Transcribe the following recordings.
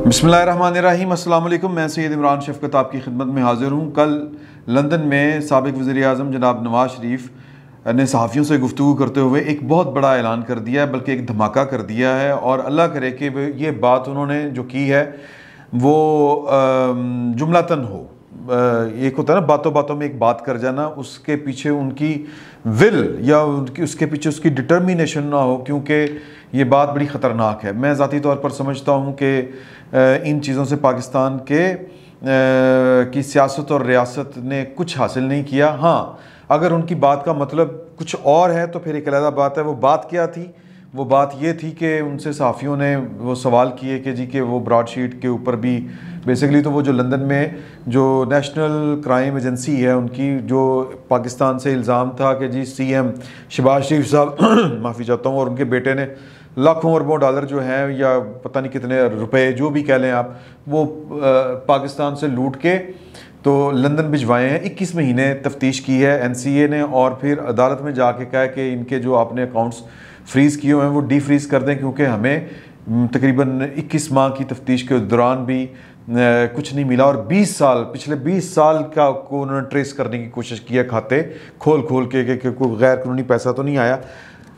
बिस्मिल्लाहिर्रहमानिर्रहीम, अस्सलाम वालेकुम। मैं सैयद इमरान शफ़क़त आपकी खिदमत में हाज़िर हूँ। कल लंदन में साबिक़ वज़ीर-ए-आज़म जनाब नवाज़ शरीफ ने सहाफ़ियों से गुफ्तगू करते हुए एक बहुत बड़ा ऐलान कर दिया है, बल्कि एक धमाका कर दिया है। और अल्लाह करे कि ये बात उन्होंने जो की है वो जुमलातन हो। एक होता है ना, बातों बातों में एक बात कर जाना, उसके पीछे उनकी विल या उनकी उसके पीछे उसकी डिटर्मिनेशन ना हो, क्योंकि ये बात बड़ी ख़तरनाक है। मैं ज़ाती तौर पर समझता हूँ कि इन चीज़ों से पाकिस्तान की सियासत और रियासत ने कुछ हासिल नहीं किया। हाँ, अगर उनकी बात का मतलब कुछ और है तो फिर एक अलग बात है। वो बात क्या थी? वो बात ये थी कि उनसे सहाफ़ियों ने वो सवाल किए कि जी, कि वो ब्रॉडशीट के ऊपर भी बेसिकली तो वो जो लंदन में जो नेशनल क्राइम एजेंसी है उनकी जो पाकिस्तान से इल्ज़ाम था कि जी CM शहबाज शरीफ साहब माफ़ी चाहता हूँ, और उनके बेटे ने लाखों अरबों डॉलर जो हैं या पता नहीं कितने रुपए जो भी कह लें आप, वो पाकिस्तान से लूट के तो लंदन भिजवाए हैं। 21 महीने तफ्तीश की है NCA ने, और फिर अदालत में जाके कहा कि इनके जो आपने अकाउंट्स फ्रीज़ किए हुए हैं वो डी-फ्रीज़ कर दें, क्योंकि हमें तकरीबन 21 माह की तफ्तीश के दौरान भी कुछ नहीं मिला। और 20 साल, पिछले 20 साल का को उन्होंने ट्रेस करने की कोशिश की है, खाते खोल खोल के कोई गैर कानूनी पैसा तो नहीं आया।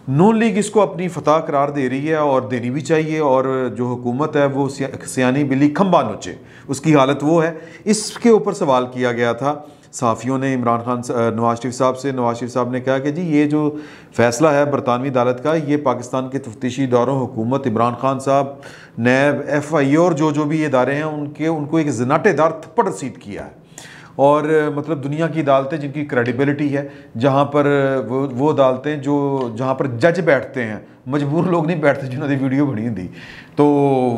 नून लीग इसको अपनी फतह करार दे रही है और देनी भी चाहिए, और जो हुकूमत है वो सियानी बिल्ली खंबा नोचे, उसकी हालत वो है। इसके ऊपर सवाल किया गया था सहाफ़ियों ने इमरान खान नवाज़ शरीफ साहब से। नवाज़ शरीफ साहब ने कहा कि जी, ये जो फ़ैसला है बरतानवी अदालत का, ये पाकिस्तान के तफ्तीशी इदारों, हुकूमत, इमरान खान साहब, नैब, FI और जो भी इदारे हैं उनको एक ज़नाटेदार थप्पड़ रसीद किया है। और मतलब दुनिया की अदालतें जिनकी क्रेडिबिलिटी है, जहाँ पर वो अदालतें जहाँ पर जज बैठते हैं, मजबूर लोग नहीं बैठते जिन्होंने वीडियो बनी थी, तो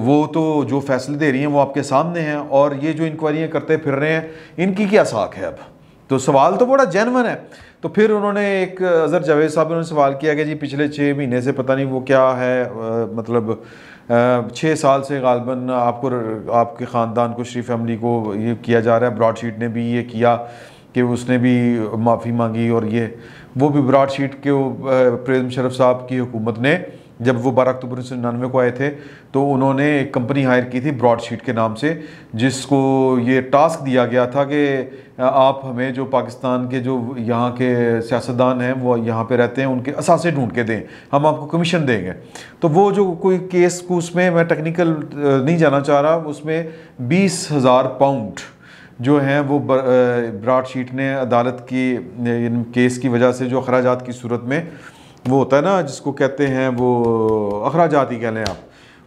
वो तो जो फैसले दे रही हैं वो आपके सामने हैं। और ये जो इंक्वायरियाँ करते फिर रहे हैं, इनकी क्या साख है? अब तो सवाल तो बड़ा जेन्युइन है। तो फिर उन्होंने एक अज़हर जावेद साहब ने सवाल किया कि जी, पिछले 6 महीने से पता नहीं वो क्या है, मतलब 6 साल से गालबन आपके ख़ानदान को, शरीफ फैमिली को ये किया जा रहा है। ब्रॉडशीट ने भी ये किया कि उसने भी माफ़ी मांगी, और वो भी ब्रॉडशीट के परवेज़ मुशर्रफ साहब की हुकूमत ने, जब वो 12 अक्टूबर 1999 को आए थे, तो उन्होंने एक कंपनी हायर की थी ब्रॉडशीट के नाम से, जिसको ये टास्क दिया गया था कि आप हमें जो पाकिस्तान के जो यहाँ के सियासतदान हैं वो यहाँ पे रहते हैं, उनके असासे ढूंढ के दें, हम आपको कमीशन देंगे। तो वो जो कोई केस को, उसमें मैं टेक्निकल नहीं जाना चाह रहा, उसमें 20,000 पाउंड जो हैं वो ब्रॉडशीट ने अदालत की केस की वजह से जो अखराजात की सूरत में वो होता है ना, जिसको कहते हैं वो अखराजात ही कह लें आप,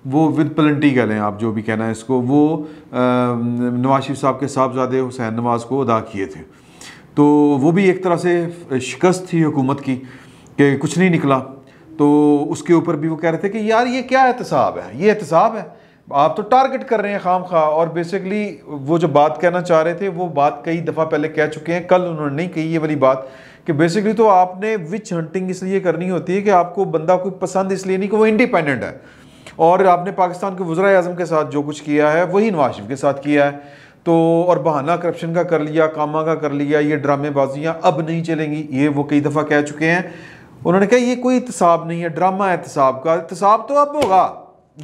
वो विद पेनल्टी कह लें आप, जो भी कहना है इसको, वो नवाज शरीफ साहब के साहबजादे हुसैन नवाज को अदा किए थे। तो वो भी एक तरह से शिकस्त थी हुकूमत की कि कुछ नहीं निकला। तो उसके ऊपर भी वो कह रहे थे कि यार ये क्या एहतसाब है, ये एहतसाब है, आप तो टारगेट कर रहे हैं खाम खा। और बेसिकली वो जो बात कहना चाह रहे थे वो बात कई दफ़ा पहले कह चुके हैं, कल उन्होंने नहीं कही ये वाली बात, कि बेसिकली तो आपने विच हंटिंग इसलिए करनी होती है कि आपको बंदा कोई पसंद इसलिए नहीं कि वो इंडिपेंडेंट है, और आपने पाकिस्तान के वज़ीर-ए-आज़म के साथ जो कुछ किया है वही नवाज शरीफ के साथ किया है। तो और बहाना करप्शन का कर लिया, कामा का कर लिया, ये ड्रामेबाजियाँ अब नहीं चलेंगी, ये वो कई दफ़ा कह चुके हैं। उन्होंने कहा ये कोई एहतसाब नहीं है, ड्रामा एहतसाब का, एहतसाब तो अब होगा,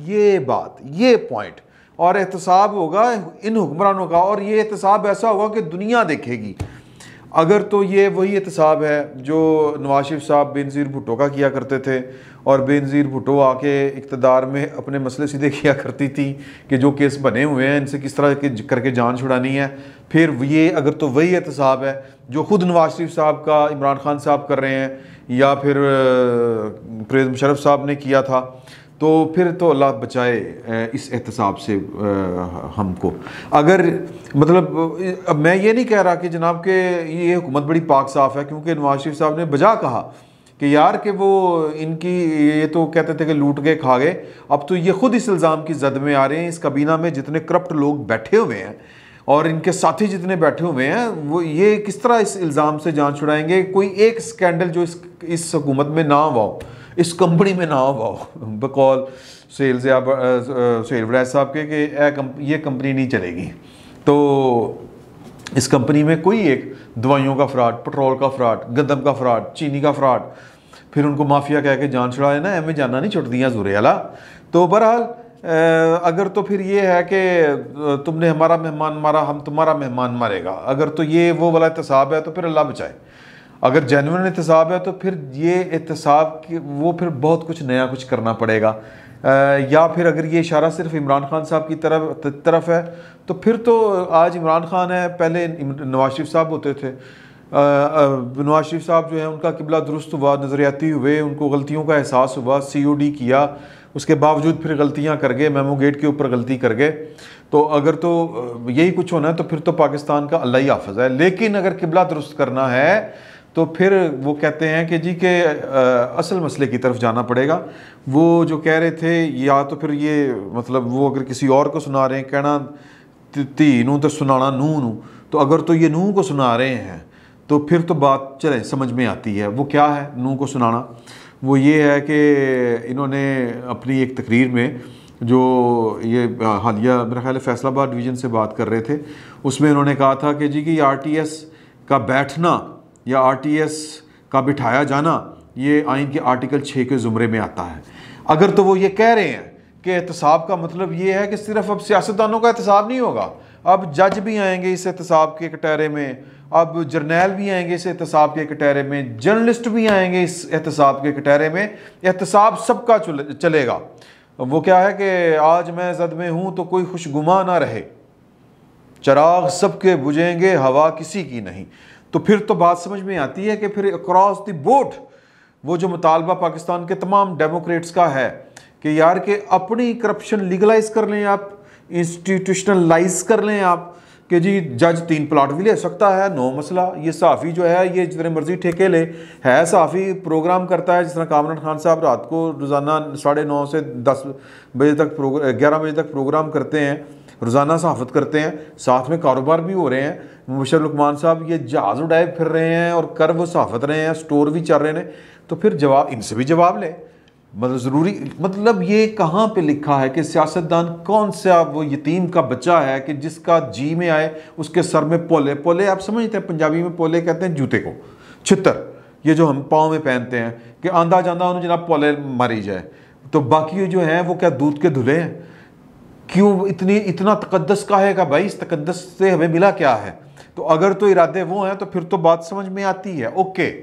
ये बात, ये पॉइंट, और एहतसाब होगा इन हुक्मरानों का, और ये एहतसाब ऐसा होगा कि दुनिया देखेगी। अगर तो ये वही एहतसाब है जो नवाज शरीफ साहब बेनज़ीर भुट्टो का किया करते थे, और बेनज़ीर भुट्टो आके इक़्तिदार में अपने मसले सीधे किया करती थी कि जो केस बने हुए हैं इनसे किस तरह करके जान छुड़ानी है। फिर ये अगर तो वही एहतसाब है जो ख़ुद नवाज शरीफ साहब का इमरान खान साहब कर रहे हैं, या फिर परवेज़ मुशर्रफ साहब ने किया था, तो फिर तो अल्लाह बचाए इस एहतसाब से हमको। अगर मतलब अब मैं ये नहीं कह रहा कि जनाब के ये हुकूमत बड़ी पाक साफ़ है, क्योंकि नवाज शरीफ साहब ने बजा कहा कि यार कि वो इनकी ये तो कहते थे कि लूट के खा गए, अब तो ये ख़ुद इस इल्ज़ाम की जद में आ रहे हैं। इस काबीना में जितने करप्ट लोग बैठे हुए हैं और इनके साथी जितने बैठे हुए हैं, वो ये किस तरह इस इल्ज़ाम से जान छुड़ाएंगे? कोई एक स्कैंडल जो इस हुकूमत में ना हो, इस कंपनी में ना हो, बकौल सेल्स या सुहेल वड़ैच साहब के कि ये कंपनी नहीं चलेगी। तो इस कंपनी में कोई एक दवाइयों का फ्रॉड, पेट्रोल का फ्रॉड, गंदम का फ्रॉड, चीनी का फ्रॉड, फिर उनको माफिया कह के जान छुड़ाए ना, एवं जाना नहीं छुटदियाँ ज़ूरे वाला। तो बहरहाल अगर तो फिर ये है कि तुमने हमारा मेहमान मारा, हम तुम्हारा मेहमान मारेगा। अगर तो ये वो वाला एहतसाब है तो फिर अल्लाह बचाए। अगर जेन्युइन एहतसाब है तो फिर ये एहतसाब वो फिर बहुत कुछ नया कुछ करना पड़ेगा। या फिर अगर ये इशारा सिर्फ इमरान खान साहब की तरफ है तो फिर तो आज इमरान खान है, पहले नवाज शरीफ साहब होते थे। नवाज शरीफ साहब जो है उनका किबला दुरुस्त हुआ, नज़रियाती हुए, उनको गलतियों का एहसास हुआ, COD किया, उसके बावजूद फिर गलतियां कर गए, मेमो गेट के ऊपर गलती कर गए। तो अगर तो यही कुछ होना है तो फिर तो पाकिस्तान का अल्लाह ही हाफ़िज़ है। लेकिन अगर किबला दुरुस्त करना है तो फिर वो कहते हैं कि जी के असल मसले की तरफ जाना पड़ेगा। वो जो कह रहे थे, या तो फिर ये मतलब वो अगर किसी और को सुना रहे हैं, कहना धी नू तो सुनाना नूह नू, तो अगर तो ये नूह को सुना रहे हैं तो फिर तो बात चले समझ में आती है। वो क्या है नूह को सुनाना? वो ये है कि इन्होंने अपनी एक तकरीर में जो ये हालिया मेरा ख्याल है फैसलाबाद डिवीज़न से बात कर रहे थे, उसमें इन्होंने कहा था कि जी कि RTS का बैठना या RTS का बिठाया जाना ये आइन के आर्टिकल 6 के ज़ुमरे में आता है। अगर तो वो ये कह रहे हैं कि एहतसाब का मतलब ये है कि सिर्फ अब सियासतदानों का एहतसाब नहीं होगा, अब जज भी आएंगे इस एहतसाब के कटहरे में, अब जर्नैल भी आएंगे इस एहतसाब के कटहरे में, जर्नलिस्ट भी आएंगे इस एहतसाब के कटहरे में, एहतसाब सबका चलेगा। वो क्या है कि आज मैं जद में हूँ तो कोई खुशगुमा ना रहे, चराग सबके बुझेंगे हवा किसी की नहीं। तो फिर तो बात समझ में आती है कि फिर अक्रॉस द बोर्ड वो जो मुतालबा पाकिस्तान के तमाम डेमोक्रेट्स का है कि यार के अपनी करप्शन लीगलाइज कर लें आप, इंस्टीट्यूशनलाइज कर लें आप, कि जी जज 3 प्लाट भी ले सकता है, नो मसला। ये सहाफ़ी जो है ये जितने मर्जी ठेके ले, है सहाफ़ी प्रोग्राम करता है, जिस तरह कामरान खान साहब रात को रोज़ाना 9:30 से 10 बजे तक 11 बजे तक प्रोग्राम करते हैं, रोज़ाना सहाफ़त करते हैं, साथ में कारोबार भी हो रहे हैं। मुबशर लुकमान साहब ये जहाज़ उड़ाए फिर रहे हैं और कर वो सहाफ़त रहे हैं, स्टोर भी चल रहे हैं। तो फिर जवाब इनसे भी जवाब ले, मतलब ज़रूरी, मतलब ये कहाँ पे लिखा है कि सियासतदान कौन सा वो यतीम का बच्चा है कि जिसका जी में आए उसके सर में पोले। पोले आप समझते हैं, पंजाबी में पोले कहते हैं जूते को, छितर, ये जो हम पाँव में पहनते हैं कि आंदा जांदा उन्हें जनाब पोले मारी जाए। तो बाकी जो हैं वो क्या दूध के धुले हैं? क्यों इतना तकद्दस का है का भाई, इस तकद्दस से हमें मिला क्या है? तो अगर तो इरादे वो हैं तो फिर तो बात समझ में आती है, ओके।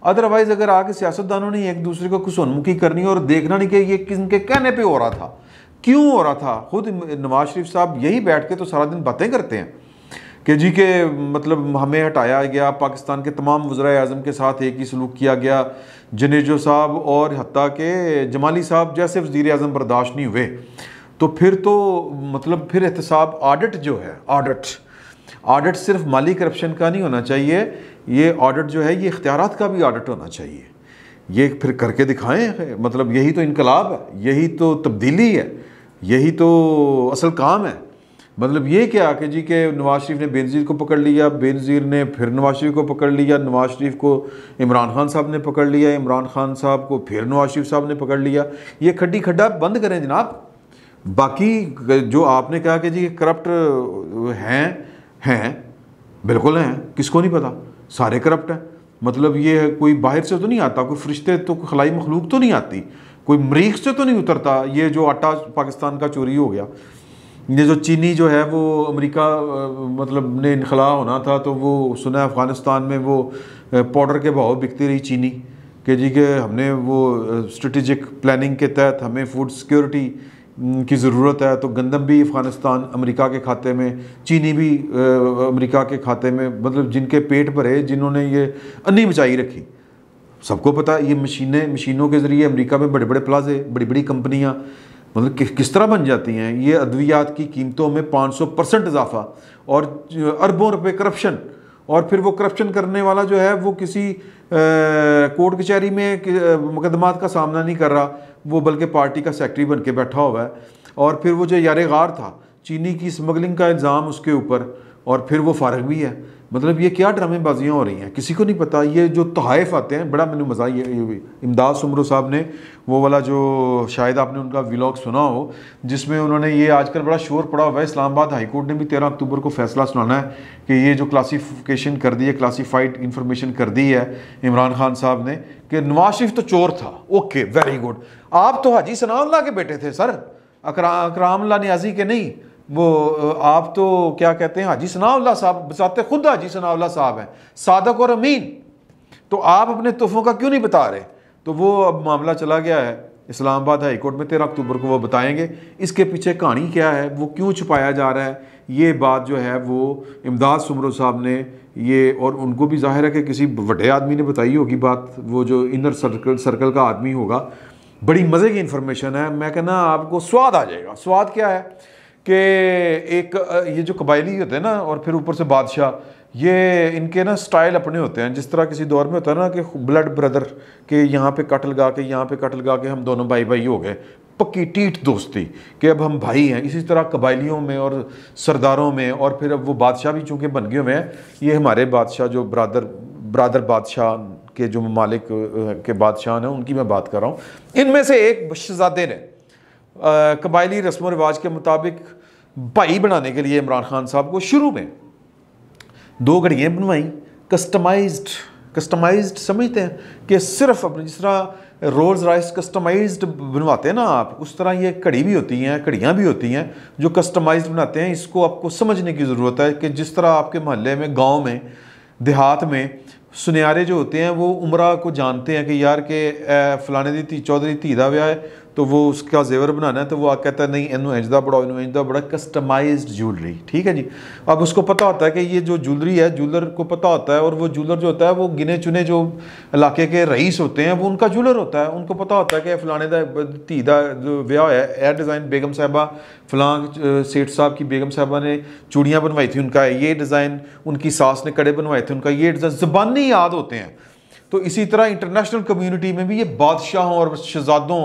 अदरवाइज अगर आगे सियासतदानों ने एक दूसरे को खुशोन्मुखी करनी और देखना नहीं कि ये किनके कहने पे हो रहा था, क्यों हो रहा था। खुद नवाज शरीफ साहब यही बैठ के तो सारा दिन बातें करते हैं कि जी के मतलब हमें हटाया गया, पाकिस्तान के तमाम वज़राए आज़म के साथ एक ही सलूक किया गया, जनेजो साहब और हत्ता के जमाली साहब जैसे वज़ीर आज़म बर्दाश्त नहीं हुए। तो फिर तो मतलब फिर एहतसाब ऑडिट जो है, ऑडिट सिर्फ माली करप्शन का नहीं होना चाहिए, ये ऑडिट जो है ये इख्तियारात का भी ऑडिट होना चाहिए। ये फिर करके दिखाएं, मतलब यही तो इनकलाब है, यही तो तब्दीली है, यही तो असल काम है। मतलब ये क्या कि जी के नवाज शरीफ ने बेनज़ीर को पकड़ लिया, बेनज़ीर ने फिर नवाज शरीफ को पकड़ लिया, नवाज शरीफ को इमरान खान साहब ने पकड़ लिया, इमरान खान साहब को फिर नवाज शरीफ साहब ने पकड़ लिया। ये खड्डी खड्डा बंद करें जनाब। बाकी जो आपने कहा कि जी करप्ट हैं बिल्कुल हैं, किसको नहीं पता, सारे करप्ट हैं। मतलब ये कोई बाहर से तो नहीं आता, कोई फरिश्ते तो कोई खलाई मखलूक तो नहीं आती, कोई मरीख से तो नहीं उतरता। ये जो आटा पाकिस्तान का चोरी हो गया, ये जो चीनी जो है वो अमेरिका मतलब ने इनखला होना था तो वो सुना है अफ़गानिस्तान में वो पाउडर के भाव बिकती रही चीनी कि जी के हमने वो स्ट्रेटेजिक प्लानिंग के तहत हमें फूड सिक्योरिटी की ज़रूरत है, तो गंदम भी अफ़गानिस्तान अमेरिका के खाते में, चीनी भी अमेरिका के खाते में। मतलब जिनके पेट भरे, जिन्होंने ये अन्नी मचाई रखी, सबको पता है। ये मशीनों के ज़रिए अमेरिका में बड़े बड़े प्लाजे, बड़ी बड़ी कंपनियाँ मतलब किस तरह बन जाती हैं। ये अद्वियात की कीमतों में 500% इजाफा और अरबों रुपए करप्शन। और फिर वो करप्शन करने वाला जो है वो किसी कोर्ट कचहरी में मुकदमात का सामना नहीं कर रहा, वो बल्कि पार्टी का सेक्रेटरी बन के बैठा हुआ है। और फिर वो जो यार गार था, चीनी की स्मगलिंग का इल्ज़ाम उसके ऊपर, और फिर वो फारग भी है। मतलब ये क्या ड्रामेबाजियाँ हो रही हैं, किसी को नहीं पता। ये जो तहाइफ आते हैं, बड़ा मैंने मज़ा ये इमदाद सुमरो साहब ने वो वाला जो शायद आपने उनका व्लॉग सुना हो, जिसमें उन्होंने ये आजकल बड़ा शोर पड़ा हुआ है, इस्लामाबाद हाई कोर्ट ने भी 13 अक्टूबर को फैसला सुनाना है कि ये जो क्लासिफिकेशन कर दी है, क्लासीफाइड इंफॉर्मेशन कर दी है इमरान खान साहब ने कि नवाज शरीफ तो चोर था। Okay, very good. आप तो हाजी सनाउल्लाह के बेटे थे सर, अकराम ला नियाजी के नहीं, वो आप तो क्या कहते हैं, हाजी सनाउल्लाह साहब बताते खुद हाजी सनाउल्लाह साहब हैं, सादक और अमीन, तो आप अपने तोहफों का क्यों नहीं बता रहे? तो वो अब मामला चला गया है इस्लामाबाद हाई कोर्ट में, 13 अक्टूबर को वो बताएंगे इसके पीछे कहानी क्या है, वो क्यों छुपाया जा रहा है। ये बात जो है वो इमदाद सुमरो साहब ने ये, और उनको भी जाहिर है कि किसी बड़े आदमी ने बताई होगी बात, वो जो इनर सर्कल का आदमी होगा। बड़ी मज़े की इन्फॉर्मेशन है, मैं कहना आपको स्वाद आ जाएगा। स्वाद क्या है कि एक ये जो कबायली होते हैं ना, और फिर ऊपर से बादशाह, ये इनके ना स्टाइल अपने होते हैं। जिस तरह किसी दौर में होता है ना कि ब्लड ब्रदर के यहाँ पे कट लगा के, यहाँ पे कट लगा के हम दोनों भाई भाई हो गए, पक्की टीट दोस्ती कि अब हम भाई हैं। इसी तरह कबायलियों में और सरदारों में, और फिर अब वो बादशाह भी चूँकि बन गए हुए हैं, ये हमारे बादशाह जो ब्रादर बादशाह के जो ममालिक के बादशाह हैं उनकी मैं बात कर रहा हूँ। इनमें से एक शहजादे ने कबायली रस्म व रिवाज के मुताबिक भाई बनाने के लिए इमरान खान साहब को शुरू में 2 घड़ियाँ बनवाई, कस्टमाइज्ड समझते हैं कि सिर्फ अपने जिस तरह रोल्स रॉयस कस्टमाइज्ड बनवाते हैं ना आप, उस तरह ये घड़ी भी होती हैं, घड़ियाँ भी होती हैं जो कस्टमाइज्ड बनाते हैं। इसको आपको समझने की ज़रूरत है कि जिस तरह आपके मोहल्ले में, गांव में, देहात में सुनियारे जो होते हैं वो उमरा को जानते हैं कि यार के फलाने दी धी चौधरी धी दा ब्याह है तो वो उसका जेवर बनाना है, तो वो आ कहता है नहीं इनू इंजदा बड़ा, इनू इंजदा बड़ा, कस्टमाइज्ड ज्वेलरी। ठीक है जी। अब उसको पता होता है कि ये जो ज्वेलरी है, ज्वेलर को पता होता है, और वो ज्वेलर जो होता है वो गिने चुने जो इलाके के रईस होते हैं वो उनका ज्वेलर होता है। उनको पता होता है कि फलाने दा धी दा जो ब्याह है, ए डिज़ाइन बेगम साहबा फलां सेठ साहब की बेगम साहबा ने चूड़ियाँ बनवाई थी, उनका ये डिज़ाइन, उनकी सास ने कड़े बनवाए थे, उनका ये डिज़ाइन ज़बानी याद होते हैं। तो इसी तरह इंटरनेशनल कम्युनिटी में भी ये बादशाहों और शहजादों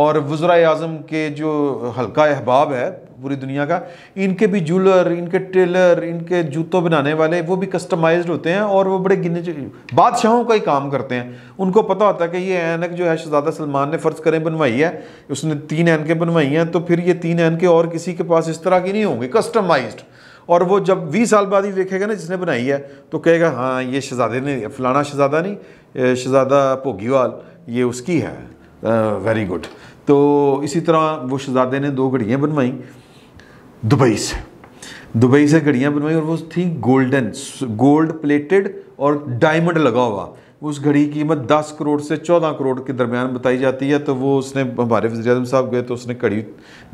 और वज़राए आज़म के जो हल्का अहबाब है पूरी दुनिया का, इनके भी ज्वेलर, इनके टेलर, इनके जूतों बनाने वाले वो भी कस्टमाइज्ड होते हैं, और वो बड़े गिने बादशाहों का ही काम करते हैं। उनको पता होता है कि ये ऐनक जो है शहजादा सलमान ने फ़र्ज़ करें बनवाई है, उसने 3 ऐनकें बनवाई हैं, तो फिर ये 3 ऐनकें और किसी के पास इस तरह की नहीं होंगी, कस्टमाइज्ड। और वो जब 20 साल बाद ही देखेगा ना जिसने बनाई है तो कहेगा हाँ ये शहजादे ने, फलाना शहजादा नहीं, शहजादा भोगीवाल, ये उसकी है, वेरी गुड। तो इसी तरह वो शहजादे ने 2 घड़ियाँ बनवाई दुबई से घड़ियाँ बनवाई, और वो थी गोल्ड प्लेटेड और डायमंड लगा हुआ। उस घड़ी की कीमत 10 करोड़ से 14 करोड़ के दरमियान बताई जाती है। तो वो उसने, हमारे वज़ीर आज़म साहब गए तो उसने घड़ी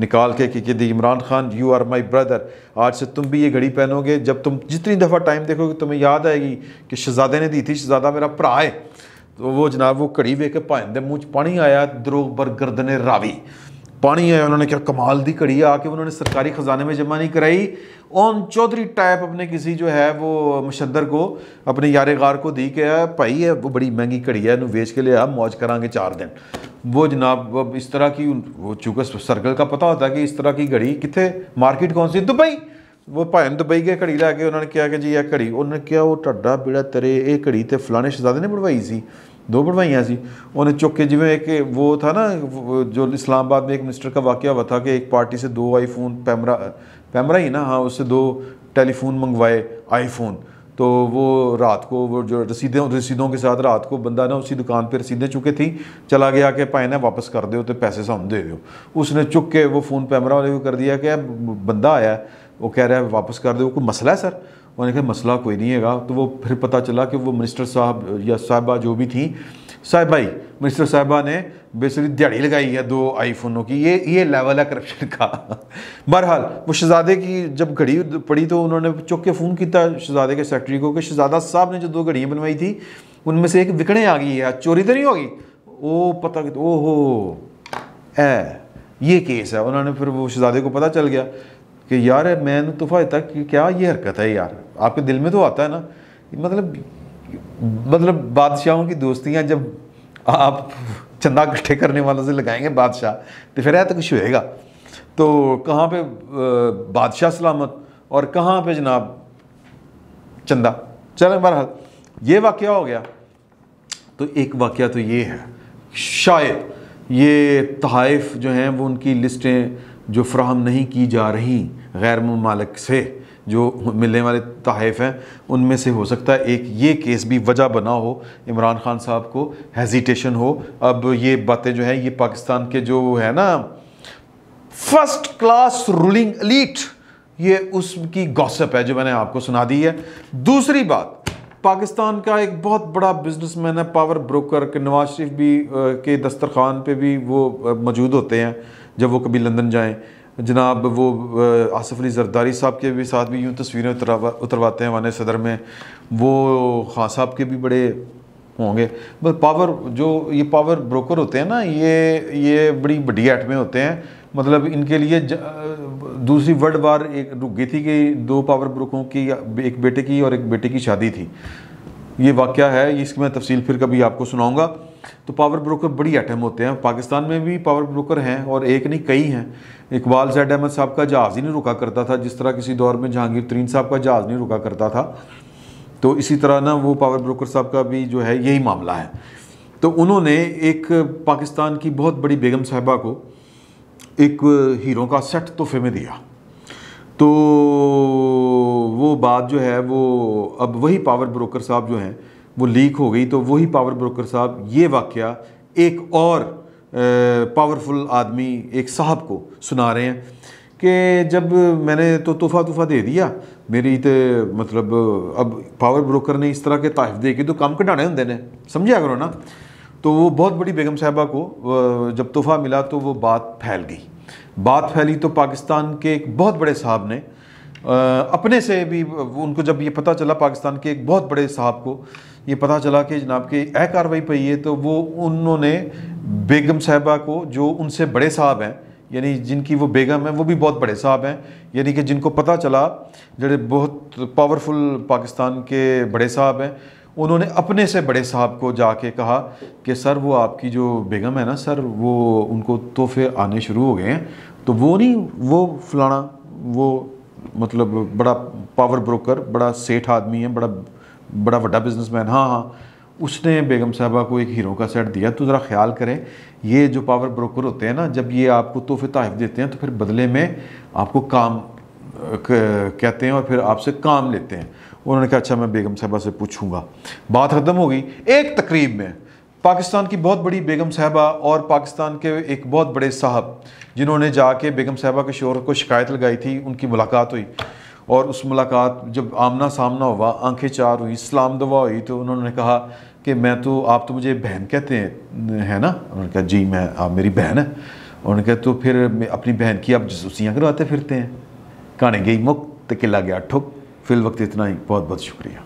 निकाल के कि दी Imran Khan you are my brother, आज से तुम भी ये घड़ी पहनोगे, जब तुम जितनी दफ़ा टाइम देखोगे तुम्हें याद आएगी कि शहजादे ने दी थी, शहजादा मेरा भरा है। तो वो जनाब वो घड़ी वेख के भाइन दे मुँह पानी आया, दरोग बर गर्दने रावी पानी आया। उन्होंने क्या कमाल दी घड़ी आके उन्होंने सरकारी ख़जाने में जमा नहीं कराई, ओन चौधरी टाइप अपने किसी जो है वो मुशद्दर को, अपने यारे गार को दी के भाई है वो बड़ी महंगी घड़ी है, इन्हू वेच के लिया, मौज करांगे 4 दिन। वो जनाब इस तरह की, वो चूँकि सर्कल का पता होता है कि इस तरह की घड़ी कितने, मार्केट कौन सी, दुबई। वो भाई दुबई गए घड़ी लैके, उन्होंने कहा कि जी यह घड़ी, उन्होंने क्या वो ढाडा बेड़ा तेरे ये घड़ी तो फलाने शहजादे ने बनवाई सी, 2 बनवाइयाँ सी। उन्हें चुक के जिमें एक वो था ना जो इस्लामाबाद में एक मिनिस्टर का वाक़या हुआ था कि एक पार्टी से 2 आईफोन, पैमरा ही ना, हाँ, उससे 2 टेलीफोन मंगवाए आईफोन। तो वो रात को वो जो रसीदों के साथ रात को बंदा ना उसी दुकान पे रसीदें चुके थी, चला गया कि भाई ना वापस कर दो तो पैसे सामने दे दो। उसने चुक के वो फ़ोन पैमरा वाले को कर दिया कि बंदा आया है, वो कह रहा है वापस कर दो, कोई मसला है सर? उन्होंने कहा मसला कोई नहीं है। तो वो फिर पता चला कि वो मिनिस्टर साहब या साहिबा जो भी थी, साहिबाई मिनिस्टर साहिबा ने बेसिकली दिहाड़ी लगाई है 2 आईफोनों की। ये लेवल है करप्शन का। बहरहाल वो शहजादे की जब घड़ी पड़ी तो उन्होंने चुक के फ़ोन किया शहजादे के सेक्रेटरी को कि शहजादा साहब ने जो 2 घड़ियाँ बनवाई थी उनमें से एक विकणे आ गई है, चोरी तो नहीं होगी? ओ पता कि ओहो ये केस है। उन्होंने फिर वो शहजादे को पता चल गया कि यार मैंने तोहफा देता कि क्या ये हरकत है यार, आपके दिल में तो आता है ना, मतलब बादशाहों की दोस्तियाँ जब आप चंदा इकट्ठे करने वालों से लगाएंगे बादशाह तो फिर तो कुछ होएगा। तो कहाँ पे बादशाह सलामत और कहाँ पे जनाब चंदा। चलें बहरहाल ये वाक़या हो गया। तो एक वाक़या तो ये है, शायद ये तहाइफ जो हैं वो उनकी लिस्टें जो फ्राहम नहीं की जा रही गैर ममालिक से जो मिलने वाले तहाइफ हैं उनमें से हो सकता है एक ये केस भी वजह बना हो इमरान खान साहब को हेजिटेशन हो। अब ये बातें जो हैं ये पाकिस्तान के जो है ना फर्स्ट क्लास रूलिंग एलीट, ये उसकी गॉसिप है जो मैंने आपको सुना दी है। दूसरी बात, पाकिस्तान का एक बहुत बड़ा बिजनेसमैन है, पावर ब्रोकर के, नवाज शरीफ भी के दस्तरखान पे भी वो मौजूद होते हैं जब वो कभी लंदन जाएं। जनाब वो आसिफ अली जरदारी साहब के भी साथ भी यूँ तस्वीरें उतरवाते हैं वाने सदर में, वो खान साहब के भी बड़े होंगे। बस पावर जो ये पावर ब्रोकर होते हैं ना, ये बड़ी बड़ी आइटमें होते हैं। मतलब इनके लिए दूसरी वर्ल्ड वार एक रुक गई थी कि दो पावर ब्रोकरों की, एक बेटे की और एक बेटे की शादी थी। ये वाक़या है, इसकी मैं तफसील फिर कभी आपको सुनाऊंगा। तो पावर ब्रोकर बड़ी आइटम होते हैं। पाकिस्तान में भी पावर ब्रोकर हैं और एक नहीं कई हैं। इकबाल ज़ैद अहमद साहब का जहाज़ ही नहीं रुका करता था, जिस तरह किसी दौर में जहांगीर तरीन साहब का जहाज़ नहीं रुका करता था, तो इसी तरह ना वो पावर ब्रोकर साहब का भी जो है यही मामला है। तो उन्होंने एक पाकिस्तान की बहुत बड़ी बेगम साहिबा को एक हीरो का सेट तोहफे में दिया। तो वो बात जो है वो अब वही पावर ब्रोकर साहब जो हैं वो लीक हो गई। तो वही पावर ब्रोकर साहब ये वाक़या एक और पावरफुल आदमी, एक साहब को सुना रहे हैं कि जब मैंने तो तोहफ़ा दे दिया मेरी, तो मतलब अब पावर ब्रोकर ने इस तरह के ताइफ दे के तो काम कढ़ाने होंगे ने, समझिया करो ना। तो वो बहुत बड़ी बेगम साहिबा को जब तोहफ़ा मिला तो वो बात फैल गई। बात फैली तो पाकिस्तान के एक बहुत बड़े साहब ने अपने से भी, उनको जब ये पता चला, पाकिस्तान के एक बहुत बड़े साहब को ये पता चला कि जनाब के ए कार्रवाई पई है, तो वो उन्होंने बेगम साहिबा को, जो उनसे बड़े साहब हैं, यानी जिनकी वो बेगम है वो भी बहुत बड़े साहब हैं, यानी कि जिनको पता चला, जो बहुत पावरफुल पाकिस्तान के बड़े साहब हैं, उन्होंने अपने से बड़े साहब को जाके कहा कि सर वो आपकी जो बेगम है ना सर, वो उनको तोहफे आने शुरू हो गए हैं। तो वो नहीं, वो फलाना, वो मतलब बड़ा पावर ब्रोकर, बड़ा सेठ आदमी है, बड़ा बड़ा बिजनेसमैन, हाँ, उसने बेगम साहबा को एक हीरो का सेट दिया। तो ज़रा ख्याल करें, ये जो पावर ब्रोकर होते हैं ना, जब ये आपको तोहफे तोहफ़ देते हैं तो फिर बदले में आपको काम कहते हैं और फिर आपसे काम लेते हैं। उन्होंने कहा अच्छा मैं बेगम साहबा से पूछूंगा। बात ख़त्म हो गई। एक तकरीब में पाकिस्तान की बहुत बड़ी बेगम साहबा और पाकिस्तान के एक बहुत बड़े साहब, जिन्होंने जाके बेगम साहबा के शोहर को शिकायत लगाई थी, उनकी मुलाकात हुई। और उस मुलाकात जब आमना सामना हुआ, आंखें चार हुई, सलाम दुआ हुई, तो उन्होंने कहा कि मैं तो, आप तो मुझे बहन कहते हैं, है ना? उन्होंने कहा जी मैं, आप मेरी बहन है। उन्होंने कहा तो फिर अपनी बहन की आप जसूसियाँ करवाते फिरते हैं। कहानी गई मुक तो किला गया ठुक। फिल वक्त इतना ही, बहुत बहुत शुक्रिया।